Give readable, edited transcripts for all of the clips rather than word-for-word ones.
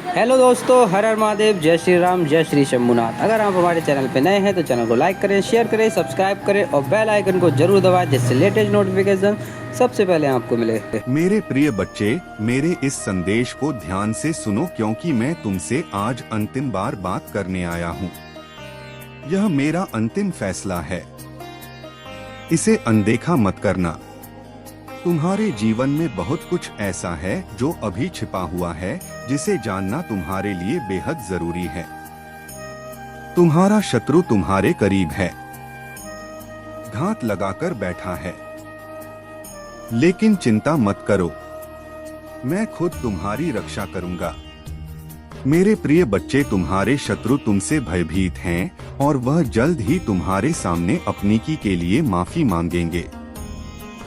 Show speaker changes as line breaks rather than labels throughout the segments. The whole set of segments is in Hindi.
हेलो दोस्तों, हर हर महादेव, जय श्री राम, जय श्री शंभुनाथ। अगर आप हमारे चैनल पे नए हैं तो चैनल को लाइक करें, शेयर करें, सब्सक्राइब करें और बेल आइकन को जरूर दबाएं जिससे लेटेस्ट नोटिफिकेशन सबसे पहले आपको मिले।
मेरे प्रिय बच्चे, मेरे इस संदेश को ध्यान से सुनो क्योंकि मैं तुमसे आज अंतिम बार बात करने आया हूँ। यह मेरा अंतिम फैसला है, इसे अनदेखा मत करना। तुम्हारे जीवन में बहुत कुछ ऐसा है जो अभी छिपा हुआ है, जिसे जानना तुम्हारे लिए बेहद जरूरी है। तुम्हारा शत्रु तुम्हारे करीब है, घात लगाकर बैठा है, लेकिन चिंता मत करो, मैं खुद तुम्हारी रक्षा करूंगा। मेरे प्रिय बच्चे, तुम्हारे शत्रु तुमसे भयभीत हैं और वह जल्द ही तुम्हारे सामने अपनीकी के लिए माफी मांगेंगे।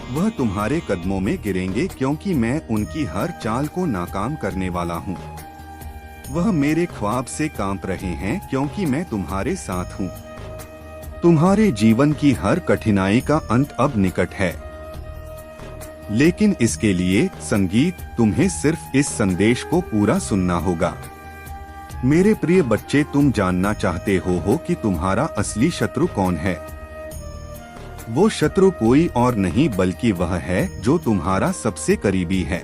वह तुम्हारे कदमों में गिरेंगे क्योंकि मैं उनकी हर चाल को नाकाम करने वाला हूँ। वह मेरे ख्वाब से कांप रहे हैं क्योंकि मैं तुम्हारे साथ हूँ। तुम्हारे जीवन की हर कठिनाई का अंत अब निकट है, लेकिन इसके लिए संगीत, तुम्हें सिर्फ इस संदेश को पूरा सुनना होगा। मेरे प्रिय बच्चे, तुम जानना चाहते हो कि तुम्हारा असली शत्रु कौन है। वो शत्रु कोई और नहीं बल्कि वह है जो तुम्हारा सबसे करीबी है,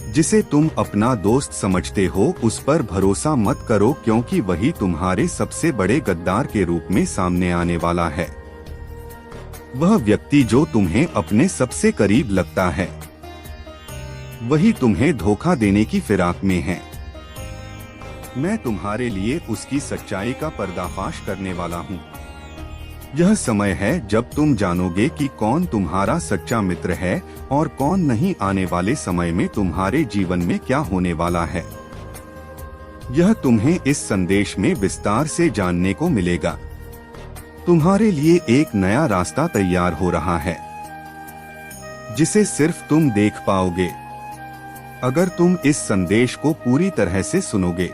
जिसे तुम अपना दोस्त समझते हो। उस पर भरोसा मत करो क्योंकि वही तुम्हारे सबसे बड़े गद्दार के रूप में सामने आने वाला है। वह व्यक्ति जो तुम्हें अपने सबसे करीब लगता है, वही तुम्हें धोखा देने की फिराक में है। मैं तुम्हारे लिए उसकी सच्चाई का पर्दाफाश करने वाला हूँ। यह समय है जब तुम जानोगे कि कौन तुम्हारा सच्चा मित्र है और कौन नहीं। आने वाले समय में तुम्हारे जीवन में क्या होने वाला है, यह तुम्हें इस संदेश में विस्तार से जानने को मिलेगा। तुम्हारे लिए एक नया रास्ता तैयार हो रहा है, जिसे सिर्फ तुम देख पाओगे अगर तुम इस संदेश को पूरी तरह से सुनोगे।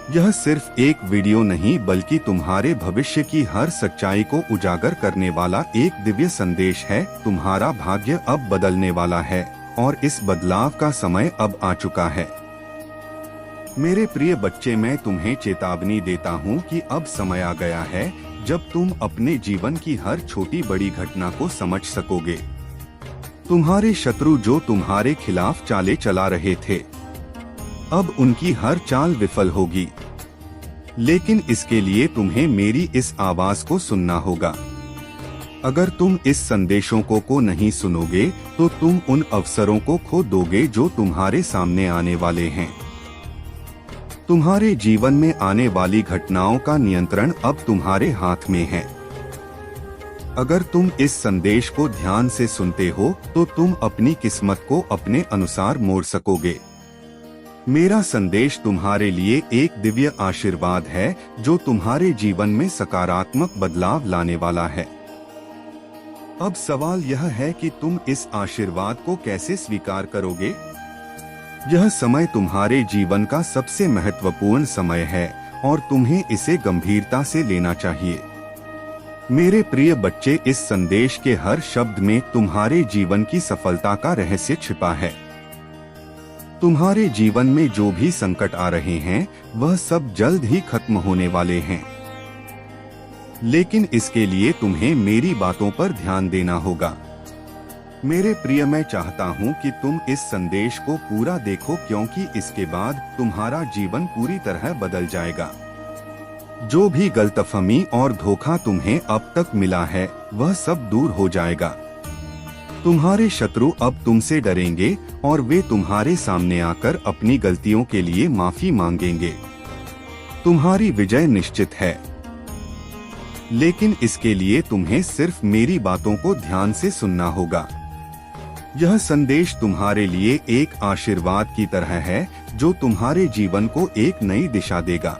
यह सिर्फ एक वीडियो नहीं बल्कि तुम्हारे भविष्य की हर सच्चाई को उजागर करने वाला एक दिव्य संदेश है। तुम्हारा भाग्य अब बदलने वाला है और इस बदलाव का समय अब आ चुका है। मेरे प्रिय बच्चे, मैं तुम्हें चेतावनी देता हूँ कि अब समय आ गया है जब तुम अपने जीवन की हर छोटी बड़ी घटना को समझ सकोगे। तुम्हारे शत्रु जो तुम्हारे खिलाफ चालें चला रहे थे, अब उनकी हर चाल विफल होगी, लेकिन इसके लिए तुम्हें मेरी इस आवाज को सुनना होगा। अगर तुम इस संदेशों को नहीं सुनोगे तो तुम उन अवसरों को खो दोगे जो तुम्हारे सामने आने वाले हैं। तुम्हारे जीवन में आने वाली घटनाओं का नियंत्रण अब तुम्हारे हाथ में है। अगर तुम इस संदेश को ध्यान से सुनते हो तो तुम अपनी किस्मत को अपने अनुसार मोड़ सकोगे। मेरा संदेश तुम्हारे लिए एक दिव्य आशीर्वाद है जो तुम्हारे जीवन में सकारात्मक बदलाव लाने वाला है। अब सवाल यह है कि तुम इस आशीर्वाद को कैसे स्वीकार करोगे। यह समय तुम्हारे जीवन का सबसे महत्वपूर्ण समय है और तुम्हें इसे गंभीरता से लेना चाहिए। मेरे प्रिय बच्चे, इस संदेश के हर शब्द में तुम्हारे जीवन की सफलता का रहस्य छिपा है। तुम्हारे जीवन में जो भी संकट आ रहे हैं वह सब जल्द ही खत्म होने वाले हैं, लेकिन इसके लिए तुम्हें मेरी बातों पर ध्यान देना होगा। मेरे प्रिय, मैं चाहता हूं कि तुम इस संदेश को पूरा देखो क्योंकि इसके बाद तुम्हारा जीवन पूरी तरह बदल जाएगा। जो भी गलतफहमी और धोखा तुम्हें अब तक मिला है वह सब दूर हो जाएगा। तुम्हारे शत्रु अब तुमसे डरेंगे और वे तुम्हारे सामने आकर अपनी गलतियों के लिए माफी मांगेंगे। तुम्हारी विजय निश्चित है, लेकिन इसके लिए तुम्हें सिर्फ मेरी बातों को ध्यान से सुनना होगा। यह संदेश तुम्हारे लिए एक आशीर्वाद की तरह है जो तुम्हारे जीवन को एक नई दिशा देगा।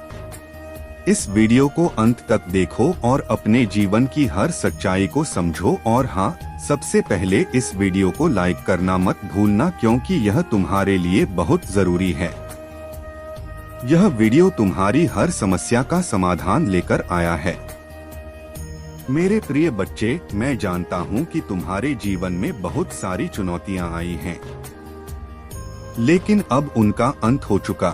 इस वीडियो को अंत तक देखो और अपने जीवन की हर सच्चाई को समझो। और हाँ, सबसे पहले इस वीडियो को लाइक करना मत भूलना क्योंकि यह तुम्हारे लिए बहुत जरूरी है। यह वीडियो तुम्हारी हर समस्या का समाधान लेकर आया है। मेरे प्रिय बच्चे, मैं जानता हूँ कि तुम्हारे जीवन में बहुत सारी चुनौतियाँ आई हैं। लेकिन अब उनका अंत हो चुका।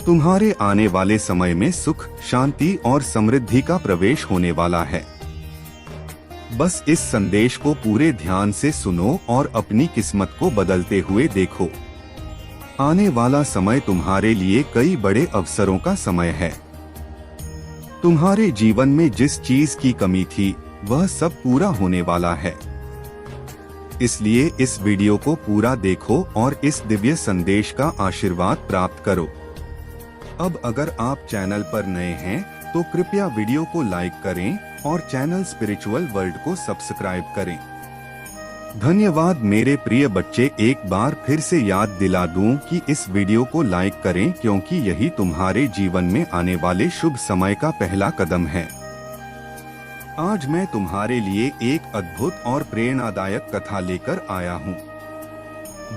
तुम्हारे आने वाले समय में सुख, शांति और समृद्धि का प्रवेश होने वाला है। बस इस संदेश को पूरे ध्यान से सुनो और अपनी किस्मत को बदलते हुए देखो। आने वाला समय तुम्हारे लिए कई बड़े अवसरों का समय है। तुम्हारे जीवन में जिस चीज की कमी थी वह सब पूरा होने वाला है। इसलिए इस वीडियो को पूरा देखो और इस दिव्य संदेश का आशीर्वाद प्राप्त करो। अब अगर आप चैनल पर नए हैं तो कृपया वीडियो को लाइक करें और चैनल स्पिरिचुअल वर्ल्ड को सब्सक्राइब करें। धन्यवाद मेरे प्रिय बच्चे। एक बार फिर से याद दिला दूं कि इस वीडियो को लाइक करें क्योंकि यही तुम्हारे जीवन में आने वाले शुभ समय का पहला कदम है। आज मैं तुम्हारे लिए एक अद्भुत और प्रेरणादायक कथा लेकर आया हूँ,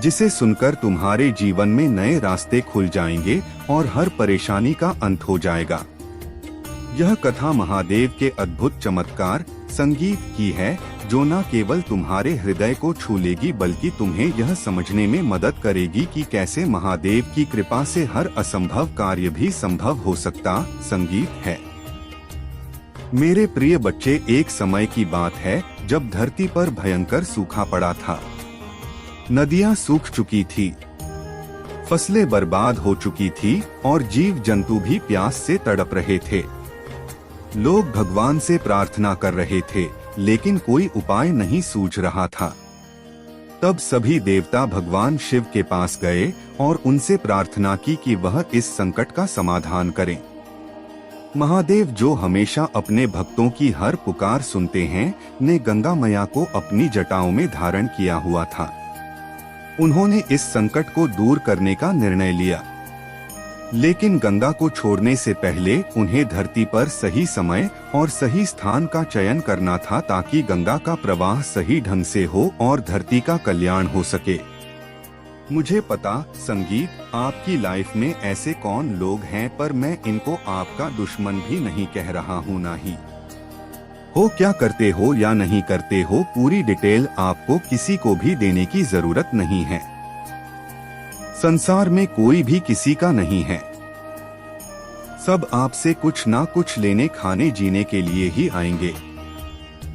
जिसे सुनकर तुम्हारे जीवन में नए रास्ते खुल जाएंगे और हर परेशानी का अंत हो जाएगा। यह कथा महादेव के अद्भुत चमत्कार संगीत की है, जो न केवल तुम्हारे हृदय को छू लेगी बल्कि तुम्हें यह समझने में मदद करेगी कि कैसे महादेव की कृपा से हर असंभव कार्य भी संभव हो सकता संगीत है। मेरे प्रिय बच्चे, एक समय की बात है जब धरती पर भयंकर सूखा पड़ा था। नदियां सूख चुकी थी, फसलें बर्बाद हो चुकी थी और जीव जंतु भी प्यास से तड़प रहे थे। लोग भगवान से प्रार्थना कर रहे थे लेकिन कोई उपाय नहीं सूझ रहा था। तब सभी देवता भगवान शिव के पास गए और उनसे प्रार्थना की कि वह इस संकट का समाधान करें। महादेव, जो हमेशा अपने भक्तों की हर पुकार सुनते हैं, ने गंगा मैया को अपनी जटाओं में धारण किया हुआ था। उन्होंने इस संकट को दूर करने का निर्णय लिया, लेकिन गंगा को छोड़ने से पहले उन्हें धरती पर सही समय और सही स्थान का चयन करना था ताकि गंगा का प्रवाह सही ढंग से हो और धरती का कल्याण हो सके। मुझे पता संगीत, आपकी लाइफ में ऐसे कौन लोग हैं, पर मैं इनको आपका दुश्मन भी नहीं कह रहा हूँ। ना ही हो क्या करते हो या नहीं करते हो, पूरी डिटेल आपको किसी को भी देने की जरूरत नहीं है। संसार में कोई भी किसी का नहीं है। सब आपसे कुछ ना कुछ लेने खाने जीने के लिए ही आएंगे।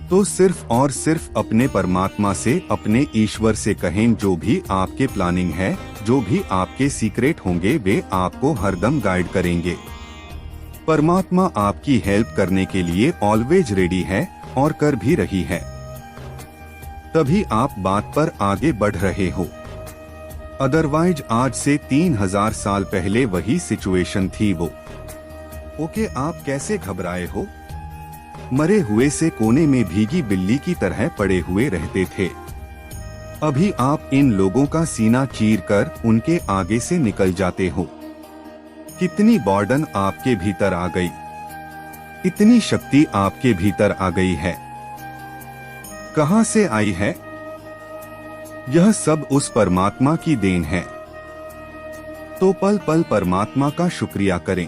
तो सिर्फ और सिर्फ अपने परमात्मा से, अपने ईश्वर से कहें, जो भी आपके प्लानिंग है, जो भी आपके सीक्रेट होंगे, वे आपको हरदम गाइड करेंगे। परमात्मा आपकी हेल्प करने के लिए ऑलवेज रेडी है और कर भी रही है। तभी आप बात पर आगे बढ़ रहे हो। अदरवाइज आज से 3000 साल पहले वही सिचुएशन थी वो। ओके, आप कैसे घबराए हो? मरे हुए से कोने में भीगी बिल्ली की तरह पड़े हुए रहते थे। अभी आप इन लोगों का सीना चीरकर उनके आगे से निकल जाते हो। कितनी बॉर्डन आपके भीतर आ गई, इतनी शक्ति आपके भीतर आ गई है। कहां से आई है? यह सब उस परमात्मा की देन है। तो पल पल परमात्मा का शुक्रिया करें,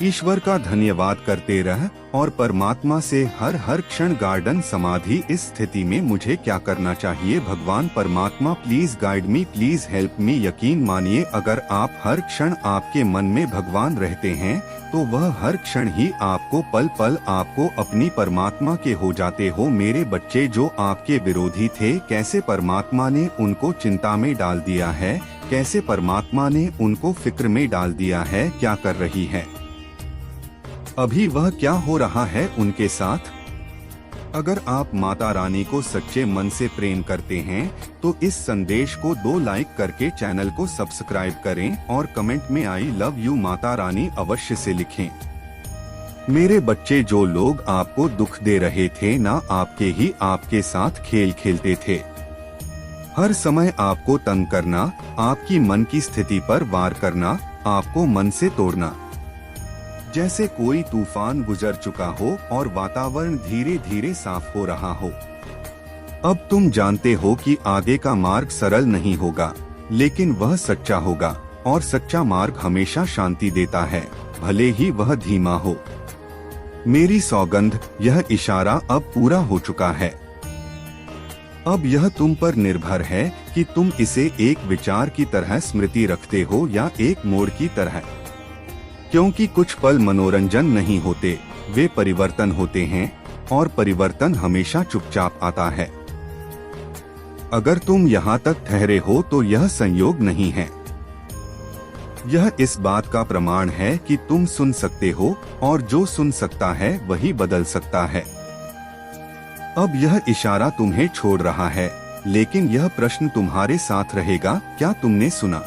ईश्वर का धन्यवाद करते रह और परमात्मा से हर हर क्षण गार्डन समाधि। इस स्थिति में मुझे क्या करना चाहिए? भगवान परमात्मा please guide me, please help me. यकीन मानिए, अगर आप हर क्षण आपके मन में भगवान रहते हैं तो वह हर क्षण ही आपको, पल पल आपको अपनी परमात्मा के हो जाते हो। मेरे बच्चे, जो आपके विरोधी थे, कैसे परमात्मा ने उनको चिंता में डाल दिया है, कैसे परमात्मा ने उनको फिक्र में डाल दिया है। क्या कर रही है अभी वह, क्या हो रहा है उनके साथ? अगर आप माता रानी को सच्चे मन से प्रेम करते हैं तो इस संदेश को 2 लाइक करके चैनल को सब्सक्राइब करें और कमेंट में I love you Mata Rani अवश्य से लिखें। मेरे बच्चे, जो लोग आपको दुख दे रहे थे, ना आपके ही आपके साथ खेल खेलते थे। हर समय आपको तंग करना, आपकी मन की स्थिति पर वार करना, आपको मन से तोड़ना। जैसे कोई तूफान गुजर चुका हो और वातावरण धीरे धीरे साफ हो रहा हो। अब तुम जानते हो कि आगे का मार्ग सरल नहीं होगा, लेकिन वह सच्चा होगा और सच्चा मार्ग हमेशा शांति देता है, भले ही वह धीमा हो। मेरी सौगंध, यह इशारा अब पूरा हो चुका है। अब यह तुम पर निर्भर है कि तुम इसे एक विचार की तरह स्मृति रखते हो या एक मोड़ की तरह, क्योंकि कुछ पल मनोरंजन नहीं होते, वे परिवर्तन होते हैं, और परिवर्तन हमेशा चुपचाप आता है। अगर तुम यहाँ तक ठहरे हो तो यह संयोग नहीं है, यह इस बात का प्रमाण है कि तुम सुन सकते हो, और जो सुन सकता है वही बदल सकता है। अब यह इशारा तुम्हें छोड़ रहा है, लेकिन यह प्रश्न तुम्हारे साथ रहेगा, क्या तुमने सुना?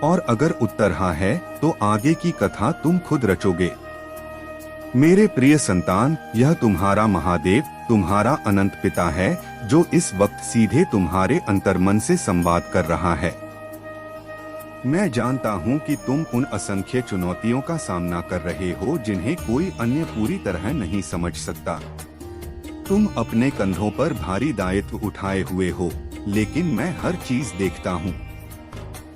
और अगर उत्तर हाँ है तो आगे की कथा तुम खुद रचोगे। मेरे प्रिय संतान, यह तुम्हारा महादेव, तुम्हारा अनंत पिता है, जो इस वक्त सीधे तुम्हारे अंतर्मन से संवाद कर रहा है। मैं जानता हूँ कि तुम उन असंख्य चुनौतियों का सामना कर रहे हो जिन्हें कोई अन्य पूरी तरह नहीं समझ सकता। तुम अपने कंधों पर भारी दायित्व उठाए हुए हो, लेकिन मैं हर चीज देखता हूँ।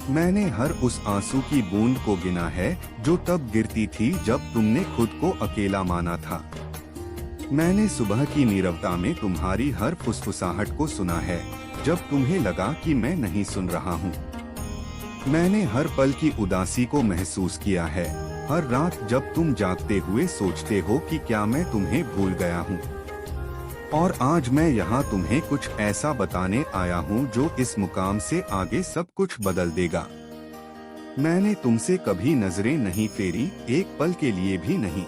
मैंने हर उस आंसू की बूंद को गिना है जो तब गिरती थी जब तुमने खुद को अकेला माना था। मैंने सुबह की नीरवता में तुम्हारी हर फुसफुसाहट को सुना है, जब तुम्हें लगा कि मैं नहीं सुन रहा हूँ। मैंने हर पल की उदासी को महसूस किया है, हर रात जब तुम जागते हुए सोचते हो कि क्या मैं तुम्हें भूल गया हूँ। और आज मैं यहाँ तुम्हें कुछ ऐसा बताने आया हूँ जो इस मुकाम से आगे सब कुछ बदल देगा। मैंने तुमसे कभी नजरें नहीं फेरी, एक पल के लिए भी नहीं।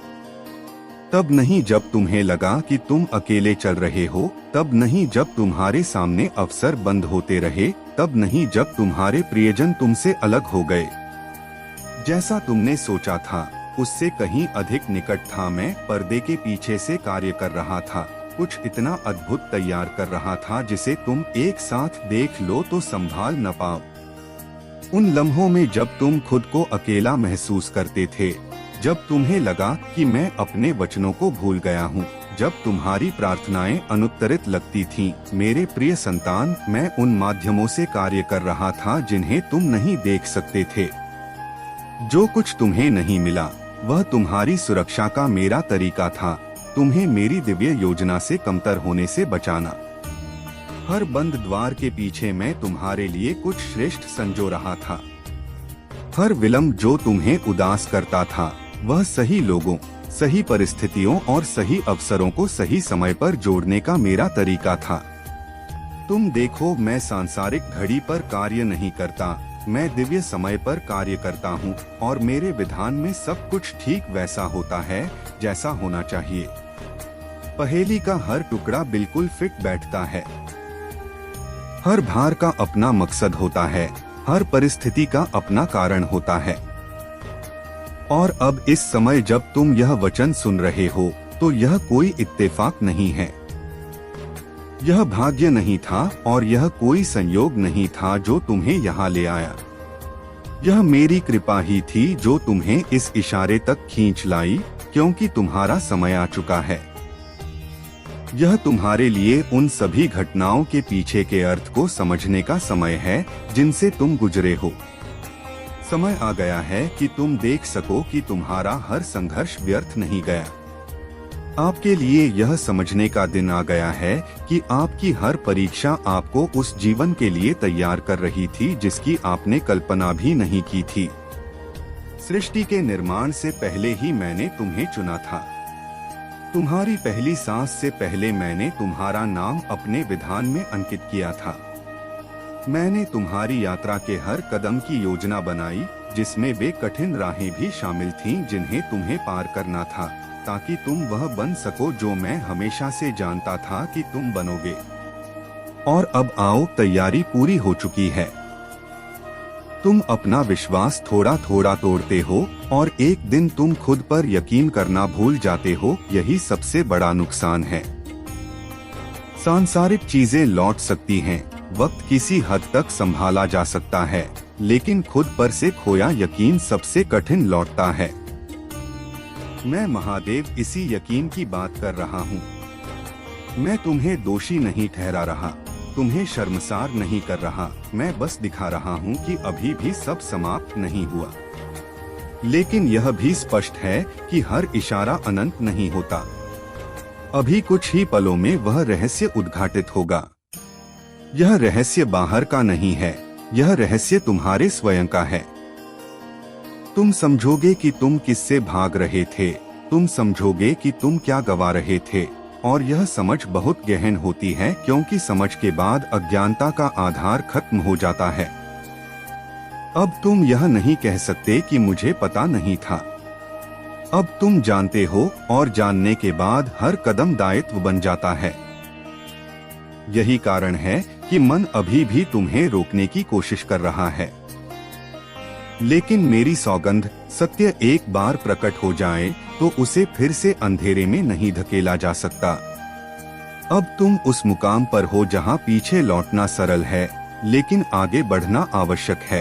तब नहीं जब तुम्हें लगा कि तुम अकेले चल रहे हो, तब नहीं जब तुम्हारे सामने अवसर बंद होते रहे, तब नहीं जब तुम्हारे प्रियजन तुमसे अलग हो गए। जैसा तुमने सोचा था उससे कहीं अधिक निकट था मैं पर्दे के पीछे से कार्य कर रहा था, कुछ इतना अद्भुत तैयार कर रहा था जिसे तुम एक साथ देख लो तो संभाल न पाओ। उन लम्हों में जब तुम खुद को अकेला महसूस करते थे, जब तुम्हें लगा कि मैं अपने वचनों को भूल गया हूँ, जब तुम्हारी प्रार्थनाएं अनुत्तरित लगती थीं, मेरे प्रिय संतान, मैं उन माध्यमों से कार्य कर रहा था जिन्हें तुम नहीं देख सकते थे। जो कुछ तुम्हें नहीं मिला वह तुम्हारी सुरक्षा का मेरा तरीका था, तुम्हें मेरी दिव्य योजना से कमतर होने से बचाना। हर बंद द्वार के पीछे मैं तुम्हारे लिए कुछ श्रेष्ठ संजो रहा था। हर विलंब जो तुम्हें उदास करता था वह सही लोगों, सही परिस्थितियों और सही अवसरों को सही समय पर जोड़ने का मेरा तरीका था। तुम देखो, मैं सांसारिक घड़ी पर कार्य नहीं करता, मैं दिव्य समय पर कार्य करता हूँ, और मेरे विधान में सब कुछ ठीक वैसा होता है जैसा होना चाहिए। पहेली का हर टुकड़ा बिल्कुल फिट बैठता है। हर भार का अपना मकसद होता है, हर परिस्थिति का अपना कारण होता है। और अब इस समय जब तुम यह वचन सुन रहे हो तो यह कोई इत्तेफाक नहीं है, यह भाग्य नहीं था, और यह कोई संयोग नहीं था जो तुम्हें यहाँ ले आया। यह मेरी कृपा ही थी जो तुम्हें इस इशारे तक खींच लाई, क्योंकि तुम्हारा समय आ चुका है। यह तुम्हारे लिए उन सभी घटनाओं के पीछे के अर्थ को समझने का समय है जिनसे तुम गुजरे हो। समय आ गया है कि तुम देख सको कि तुम्हारा हर संघर्ष व्यर्थ नहीं गया। आपके लिए यह समझने का दिन आ गया है कि आपकी हर परीक्षा आपको उस जीवन के लिए तैयार कर रही थी जिसकी आपने कल्पना भी नहीं की थी। सृष्टि के निर्माण से पहले ही मैंने तुम्हें चुना था। तुम्हारी पहली सांस से पहले मैंने तुम्हारा नाम अपने विधान में अंकित किया था। मैंने तुम्हारी यात्रा के हर कदम की योजना बनाई, जिसमें वे कठिन राहें भी शामिल थीं जिन्हें तुम्हें पार करना था, ताकि तुम वह बन सको जो मैं हमेशा से जानता था कि तुम बनोगे। और अब आओ, तैयारी पूरी हो चुकी है। तुम अपना विश्वास थोड़ा थोड़ा तोड़ते हो और एक दिन तुम खुद पर यकीन करना भूल जाते हो। यही सबसे बड़ा नुकसान है। सांसारिक चीजें लौट सकती हैं, वक्त किसी हद तक संभाला जा सकता है, लेकिन खुद पर से खोया यकीन सबसे कठिन लौटता है। मैं महादेव इसी यकीन की बात कर रहा हूँ। मैं तुम्हें दोषी नहीं ठहरा रहा, तुम्हें शर्मसार नहीं कर रहा। मैं बस दिखा रहा हूँ कि अभी भी सब समाप्त नहीं हुआ। लेकिन यह भी स्पष्ट है कि हर इशारा अनंत नहीं होता। अभी कुछ ही पलों में वह रहस्य उद्घाटित होगा। यह रहस्य बाहर का नहीं है, यह रहस्य तुम्हारे स्वयं का है। तुम समझोगे कि तुम किससे भाग रहे थे, तुम समझोगे कि तुम क्या गवा रहे थे, और यह समझ बहुत गहन होती है, क्योंकि समझ के बाद अज्ञानता का आधार खत्म हो जाता है। अब तुम यह नहीं कह सकते कि मुझे पता नहीं था। अब तुम जानते हो, और जानने के बाद हर कदम दायित्व बन जाता है। यही कारण है कि मन अभी भी तुम्हें रोकने की कोशिश कर रहा है। लेकिन मेरी सौगंध, सत्य एक बार प्रकट हो जाए तो उसे फिर से अंधेरे में नहीं धकेला जा सकता। अब तुम उस मुकाम पर हो जहां पीछे लौटना सरल है, लेकिन आगे बढ़ना आवश्यक है।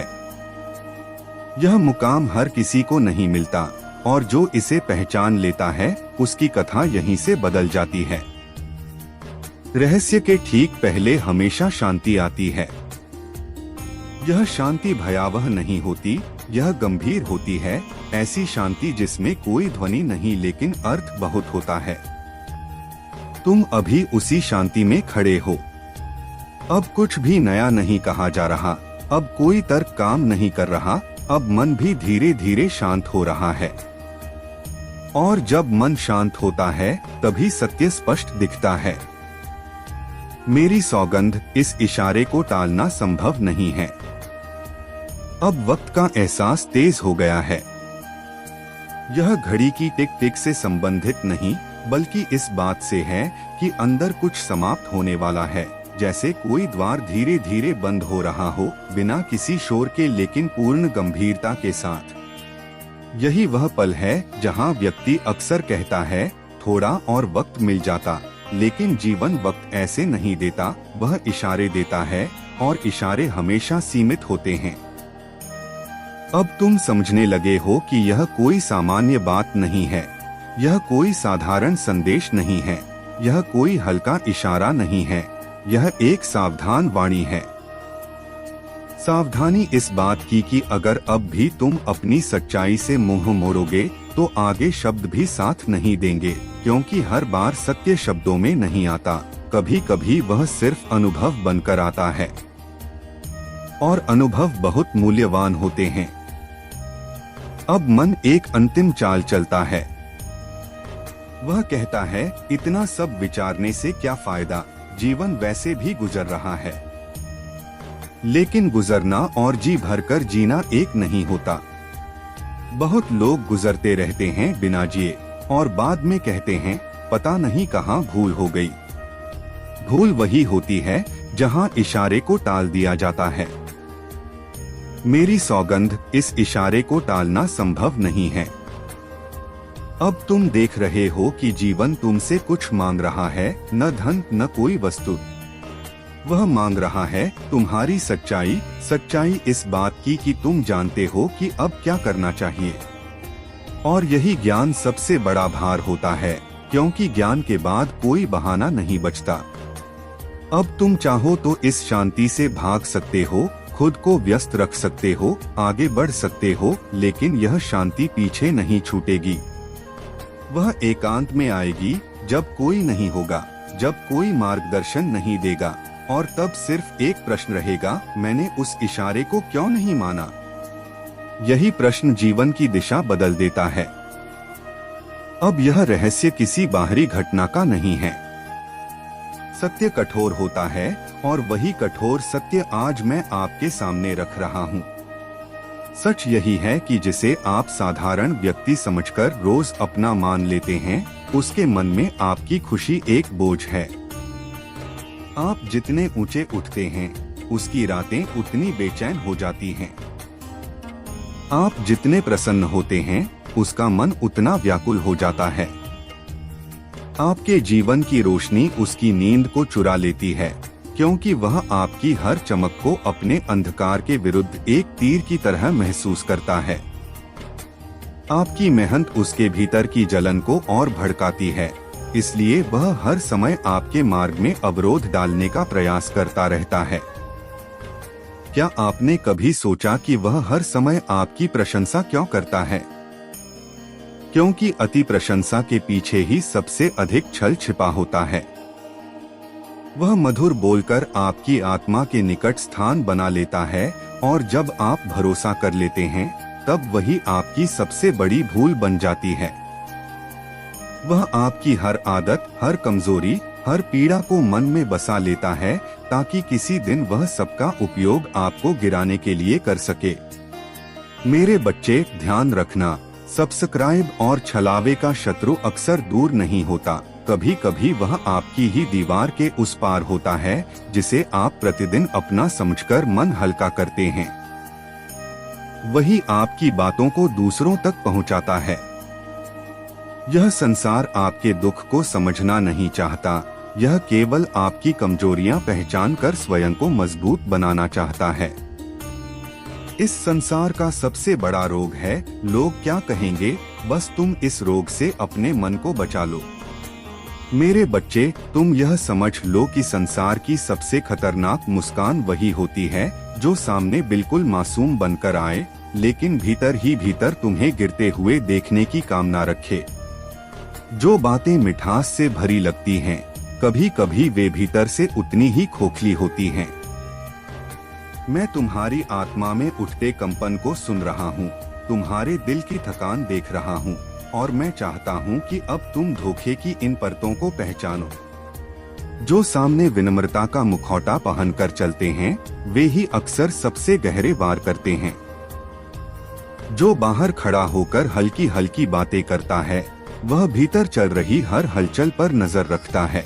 यह मुकाम हर किसी को नहीं मिलता, और जो इसे पहचान लेता है उसकी कथा यहीं से बदल जाती है। रहस्य के ठीक पहले हमेशा शांति आती है। यह शांति भयावह नहीं होती, यह गंभीर होती है, ऐसी शांति जिसमें कोई ध्वनि नहीं लेकिन अर्थ बहुत होता है। तुम अभी उसी शांति में खड़े हो। अब कुछ भी नया नहीं कहा जा रहा, अब कोई तर्क काम नहीं कर रहा, अब मन भी धीरे धीरे शांत हो रहा है। और जब मन शांत होता है तभी सत्य स्पष्ट दिखता है। मेरी सौगंध, इस इशारे को टालना संभव नहीं है। अब वक्त का एहसास तेज हो गया है। यह घड़ी की टिक टिक से संबंधित नहीं, बल्कि इस बात से है कि अंदर कुछ समाप्त होने वाला है, जैसे कोई द्वार धीरे धीरे बंद हो रहा हो, बिना किसी शोर के लेकिन पूर्ण गंभीरता के साथ। यही वह पल है जहां व्यक्ति अक्सर कहता है, थोड़ा और वक्त मिल जाता, लेकिन जीवन वक्त ऐसे नहीं देता, वह इशारे देता है, और इशारे हमेशा सीमित होते हैं। अब तुम समझने लगे हो कि यह कोई सामान्य बात नहीं है, यह कोई साधारण संदेश नहीं है, यह कोई हल्का इशारा नहीं है, यह एक सावधान वाणी है। सावधानी इस बात की कि अगर अब भी तुम अपनी सच्चाई से मुंह मोड़ोगे तो आगे शब्द भी साथ नहीं देंगे, क्योंकि हर बार सत्य शब्दों में नहीं आता, कभी कभी वह सिर्फ अनुभव बनकर आता है। और अनुभव बहुत मूल्यवान होते हैं। अब मन एक अंतिम चाल चलता है। वह कहता है, इतना सब विचारने से क्या फायदा, जीवन वैसे भी गुजर रहा है। लेकिन गुजरना और जी भरकर जीना एक नहीं होता। बहुत लोग गुजरते रहते हैं बिना जिए, और बाद में कहते हैं, पता नहीं कहाँ भूल हो गई। भूल वही होती है जहाँ इशारे को टाल दिया जाता है। मेरी सौगंध, इस इशारे को टालना संभव नहीं है। अब तुम देख रहे हो कि जीवन तुमसे कुछ मांग रहा है, न धन न कोई वस्तु। वह मांग रहा है तुम्हारी सच्चाई, सच्चाई इस बात की कि तुम जानते हो कि अब क्या करना चाहिए। और यही ज्ञान सबसे बड़ा भार होता है, क्योंकि ज्ञान के बाद कोई बहाना नहीं बचता। अब तुम चाहो तो इस शांति से भाग सकते हो, खुद को व्यस्त रख सकते हो, आगे बढ़ सकते हो, लेकिन यह शांति पीछे नहीं छूटेगी। वह एकांत में आएगी, जब कोई नहीं होगा, जब कोई मार्गदर्शन नहीं देगा, और तब सिर्फ एक प्रश्न रहेगा, मैंने उस इशारे को क्यों नहीं माना। यही प्रश्न जीवन की दिशा बदल देता है। अब यह रहस्य किसी बाहरी घटना का नहीं है। सत्य कठोर होता है, और वही कठोर सत्य आज मैं आपके सामने रख रहा हूँ। सच यही है कि जिसे आप साधारण व्यक्ति समझकर रोज अपना मान लेते हैं, उसके मन में आपकी खुशी एक बोझ है। आप जितने ऊंचे उठते हैं, उसकी रातें उतनी बेचैन हो जाती हैं। आप जितने प्रसन्न होते हैं, उसका मन उतना व्याकुल हो जाता है। आपके जीवन की रोशनी उसकी नींद को चुरा लेती है, क्योंकि वह आपकी हर चमक को अपने अंधकार के विरुद्ध एक तीर की तरह महसूस करता है। आपकी मेहनत उसके भीतर की जलन को और भड़काती है, इसलिए वह हर समय आपके मार्ग में अवरोध डालने का प्रयास करता रहता है। क्या आपने कभी सोचा कि वह हर समय आपकी प्रशंसा क्यों करता है? क्योंकि अति प्रशंसा के पीछे ही सबसे अधिक छल छिपा होता है। वह मधुर बोलकर आपकी आत्मा के निकट स्थान बना लेता है और जब आप भरोसा कर लेते हैं तब वही आपकी सबसे बड़ी भूल बन जाती है। वह आपकी हर आदत, हर कमजोरी, हर पीड़ा को मन में बसा लेता है ताकि किसी दिन वह सबका उपयोग आपको गिराने के लिए कर सके। मेरे बच्चे, ध्यान रखना, सब्सक्राइब और छलावे का शत्रु अक्सर दूर नहीं होता। कभी कभी वह आपकी ही दीवार के उस पार होता है जिसे आप प्रतिदिन अपना समझकर मन हल्का करते हैं। वही आपकी बातों को दूसरों तक पहुंचाता है। यह संसार आपके दुख को समझना नहीं चाहता, यह केवल आपकी कमजोरियां पहचान कर स्वयं को मजबूत बनाना चाहता है। इस संसार का सबसे बड़ा रोग है लोग क्या कहेंगे। बस तुम इस रोग से अपने मन को बचा लो। मेरे बच्चे, तुम यह समझ लो कि संसार की सबसे खतरनाक मुस्कान वही होती है जो सामने बिल्कुल मासूम बनकर आए लेकिन भीतर ही भीतर तुम्हें गिरते हुए देखने की कामना रखे। जो बातें मिठास से भरी लगती हैं, कभी कभी वे भीतर से उतनी ही खोखली होती हैं। मैं तुम्हारी आत्मा में उठते कंपन को सुन रहा हूँ, तुम्हारे दिल की थकान देख रहा हूँ और मैं चाहता हूँ कि अब तुम धोखे की इन परतों को पहचानो। जो सामने विनम्रता का मुखौटा पहनकर चलते हैं, वे ही अक्सर सबसे गहरे वार करते हैं। जो बाहर खड़ा होकर हल्की हल्की बातें करता है, वह भीतर चल रही हर हलचल पर नजर रखता है।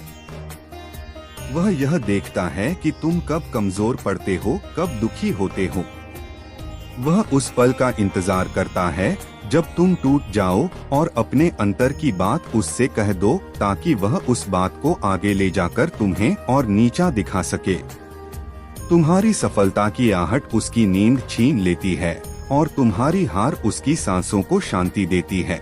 वह यह देखता है कि तुम कब कमजोर पड़ते हो, कब दुखी होते हो। वह उस पल का इंतजार करता है जब तुम टूट जाओ और अपने अंतर की बात उससे कह दो ताकि वह उस बात को आगे ले जाकर तुम्हें और नीचा दिखा सके। तुम्हारी सफलता की आहट उसकी नींद छीन लेती है और तुम्हारी हार उसकी सांसों को शांति देती है।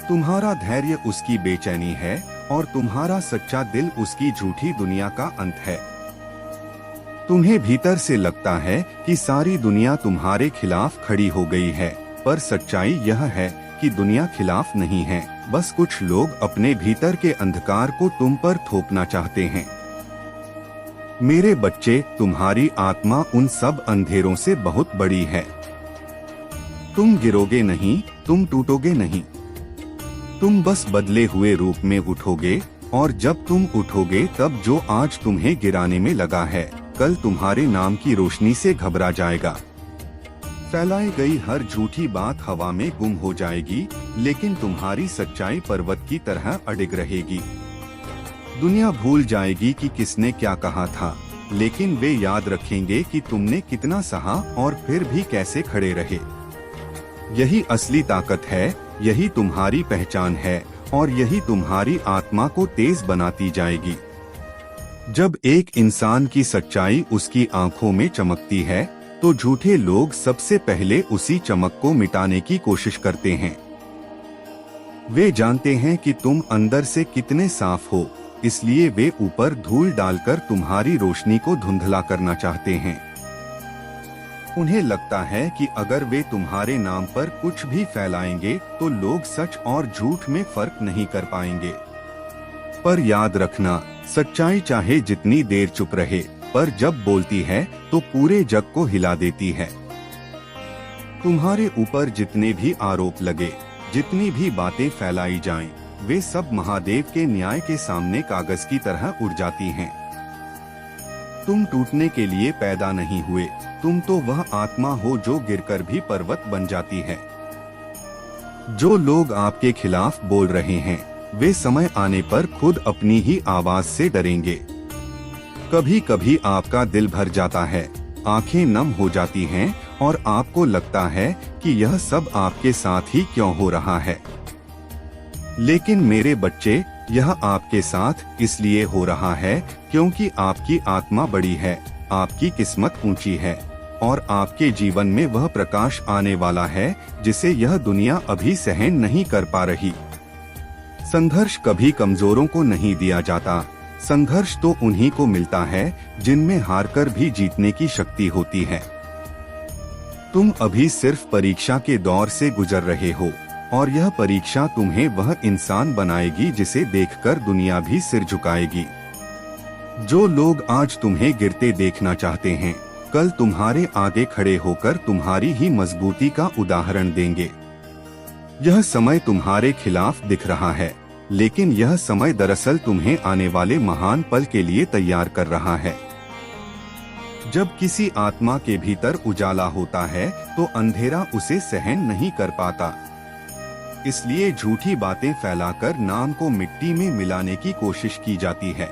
तुम्हारा धैर्य उसकी बेचैनी है और तुम्हारा सच्चा दिल उसकी झूठी दुनिया का अंत है। तुम्हें भीतर से लगता है कि सारी दुनिया तुम्हारे खिलाफ खड़ी हो गई है, पर सच्चाई यह है कि दुनिया खिलाफ नहीं है। बस कुछ लोग अपने भीतर के अंधकार को तुम पर थोपना चाहते हैं। मेरे बच्चे, तुम्हारी आत्मा उन सब अंधेरों से बहुत बड़ी है। तुम गिरोगे नहीं, तुम टूटोगे नहीं। तुम बस बदले हुए रूप में उठोगे और जब तुम उठोगे तब जो आज तुम्हें गिराने में लगा है, कल तुम्हारे नाम की रोशनी से घबरा जाएगा। फैलाई गई हर झूठी बात हवा में गुम हो जाएगी, लेकिन तुम्हारी सच्चाई पर्वत की तरह अडिग रहेगी। दुनिया भूल जाएगी कि किसने क्या कहा था, लेकिन वे याद रखेंगे कि तुमने कितना सहा और फिर भी कैसे खड़े रहे। यही असली ताकत है, यही तुम्हारी पहचान है और यही तुम्हारी आत्मा को तेज बनाती जाएगी। जब एक इंसान की सच्चाई उसकी आंखों में चमकती है तो झूठे लोग सबसे पहले उसी चमक को मिटाने की कोशिश करते हैं। वे जानते हैं कि तुम अंदर से कितने साफ हो, इसलिए वे ऊपर धूल डालकर तुम्हारी रोशनी को धुंधला करना चाहते हैं। उन्हें लगता है कि अगर वे तुम्हारे नाम पर कुछ भी फैलाएंगे तो लोग सच और झूठ में फर्क नहीं कर पाएंगे। पर याद रखना, सच्चाई चाहे जितनी देर चुप रहे, पर जब बोलती है तो पूरे जग को हिला देती है। तुम्हारे ऊपर जितने भी आरोप लगे, जितनी भी बातें फैलाई जाएं, वे सब महादेव के न्याय के सामने कागज की तरह उड़ जाती हैं। तुम टूटने के लिए पैदा नहीं हुए, तुम तो वह आत्मा हो जो गिरकर भी पर्वत बन जाती है। जो लोग आपके खिलाफ बोल रहे हैं, वे समय आने पर खुद अपनी ही आवाज से डरेंगे। कभी कभी आपका दिल भर जाता है, आंखें नम हो जाती हैं और आपको लगता है कि यह सब आपके साथ ही क्यों हो रहा है। लेकिन मेरे बच्चे, यह आपके साथ इसलिए हो रहा है क्योंकि आपकी आत्मा बड़ी है, आपकी किस्मत ऊंची है और आपके जीवन में वह प्रकाश आने वाला है जिसे यह दुनिया अभी सहन नहीं कर पा रही। संघर्ष कभी कमजोरों को नहीं दिया जाता, संघर्ष तो उन्हीं को मिलता है जिनमें हारकर भी जीतने की शक्ति होती है। तुम अभी सिर्फ परीक्षा के दौर से गुजर रहे हो और यह परीक्षा तुम्हें वह इंसान बनाएगी जिसे देखकर दुनिया भी सिर झुकाएगी। जो लोग आज तुम्हें गिरते देखना चाहते हैं, कल तुम्हारे आगे खड़े होकर तुम्हारी ही मजबूती का उदाहरण देंगे। यह समय तुम्हारे खिलाफ दिख रहा है, लेकिन यह समय दरअसल तुम्हें आने वाले महान पल के लिए तैयार कर रहा है। जब किसी आत्मा के भीतर उजाला होता है तो अंधेरा उसे सहन नहीं कर पाता। इसलिए झूठी बातें फैलाकर नाम को मिट्टी में मिलाने की कोशिश की जाती है।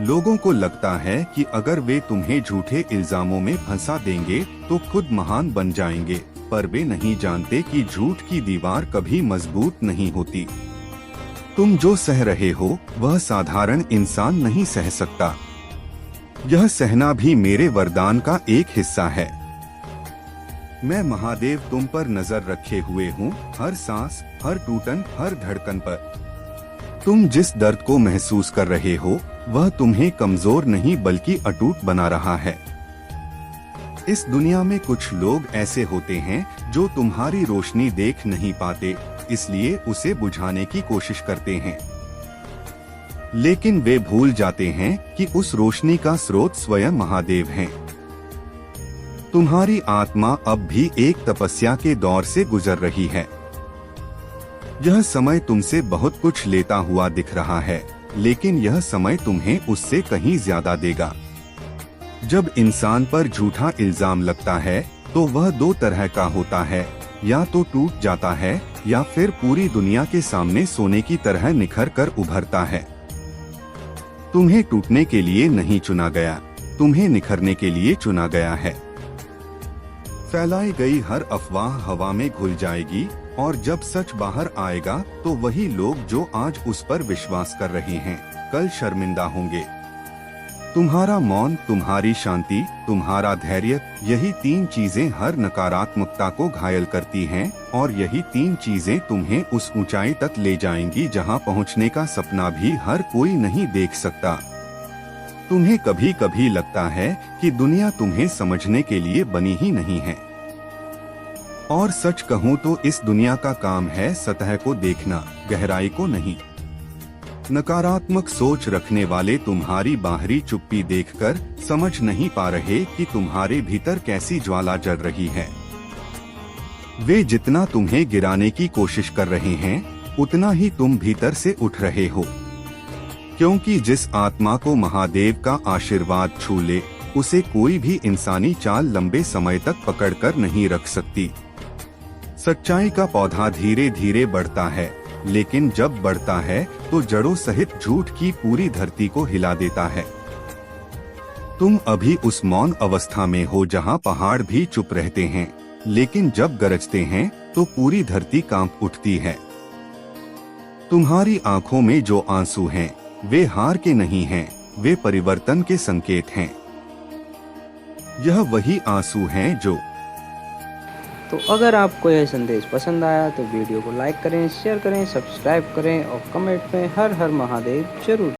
लोगों को लगता है कि अगर वे तुम्हें झूठे इल्जामों में फंसा देंगे तो खुद महान बन जाएंगे, पर वे नहीं जानते कि झूठ की दीवार कभी मजबूत नहीं होती। तुम जो सह रहे हो वह साधारण इंसान नहीं सह सकता। यह सहना भी मेरे वरदान का एक हिस्सा है। मैं महादेव तुम पर नजर रखे हुए हूँ, हर सांस, हर टूटन, हर धड़कन पर। तुम जिस दर्द को महसूस कर रहे हो वह तुम्हें कमजोर नहीं बल्कि अटूट बना रहा है। इस दुनिया में कुछ लोग ऐसे होते हैं जो तुम्हारी रोशनी देख नहीं पाते, इसलिए उसे बुझाने की कोशिश करते हैं। लेकिन वे भूल जाते हैं कि उस रोशनी का स्रोत स्वयं महादेव हैं। तुम्हारी आत्मा अब भी एक तपस्या के दौर से गुजर रही है। यह समय तुमसे बहुत कुछ लेता हुआ दिख रहा है, लेकिन यह समय तुम्हें उससे कहीं ज्यादा देगा। जब इंसान पर झूठा इल्जाम लगता है तो वह दो तरह का होता है, या तो टूट जाता है या फिर पूरी दुनिया के सामने सोने की तरह निखर कर उभरता है। तुम्हें टूटने के लिए नहीं चुना गया, तुम्हें निखरने के लिए चुना गया है। फैलाई गई हर अफवाह हवा में घुल जाएगी और जब सच बाहर आएगा तो वही लोग जो आज उस पर विश्वास कर रहे हैं कल शर्मिंदा होंगे। तुम्हारा मौन, तुम्हारी शांति, तुम्हारा धैर्य, यही तीन चीजें हर नकारात्मकता को घायल करती हैं और यही तीन चीजें तुम्हें उस ऊंचाई तक ले जाएंगी जहां पहुंचने का सपना भी हर कोई नहीं देख सकता। तुम्हें कभी कभी लगता है कि दुनिया तुम्हें समझने के लिए बनी ही नहीं है। और सच कहूँ तो इस दुनिया का काम है सतह को देखना, गहराई को नहीं। नकारात्मक सोच रखने वाले तुम्हारी बाहरी चुप्पी देखकर समझ नहीं पा रहे कि तुम्हारे भीतर कैसी ज्वाला जल रही है। वे जितना तुम्हें गिराने की कोशिश कर रहे हैं उतना ही तुम भीतर से उठ रहे हो, क्योंकि जिस आत्मा को महादेव का आशीर्वाद छू ले उसे कोई भी इंसानी चाल लंबे समय तक पकड़कर नहीं रख सकती। सच्चाई का पौधा धीरे धीरे बढ़ता है, लेकिन जब बढ़ता है तो जड़ों सहित झूठ की पूरी धरती को हिला देता है। तुम अभी उस मौन अवस्था में हो जहां पहाड़ भी चुप रहते हैं, लेकिन जब गरजते हैं तो पूरी धरती कांप उठती है। तुम्हारी आंखों में जो आंसू हैं, वे हार के नहीं हैं, वे परिवर्तन के संकेत हैं। यह वही आंसू हैं जो
तो अगर आपको यह संदेश पसंद आया तो वीडियो को लाइक करें, शेयर करें, सब्सक्राइब करें और कमेंट में हर हर महादेव जरूर।